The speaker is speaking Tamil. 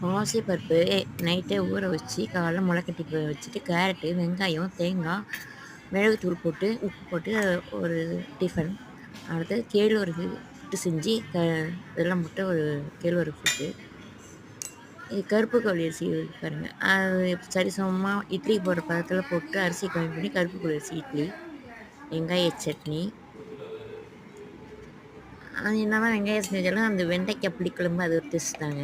பாசிப்பருப்பு நைட்டே ஊற வச்சு, காலைல மொளக்கட்டி வச்சுட்டு, கேரட்டு, வெங்காயம், தேங்காய், மிளகுத்தூள் போட்டு, உப்பு போட்டு ஒரு டிஃபன். அடுத்தது கேழ்வரகு புட்டு செஞ்சு, வெல்லம் போட்டு ஒரு கேழ்வரகு புட்டு. இது கருப்பு கவுனி அரிசி இருக்கு பாருங்க. அது சரிசமமா இட்லி போடுற பதத்தில போட்டு அரிசிய கம்மி பண்ணி கருப்பு கவுனி அரிசி இட்லி, வெங்காய சட்னி. அது என்னதான் வெங்காய சட்னி வச்சாலும், அந்த வெண்டைக்காய் புளிக்குழம்பு அது ஒரு டேஸ்ட் தாங்க.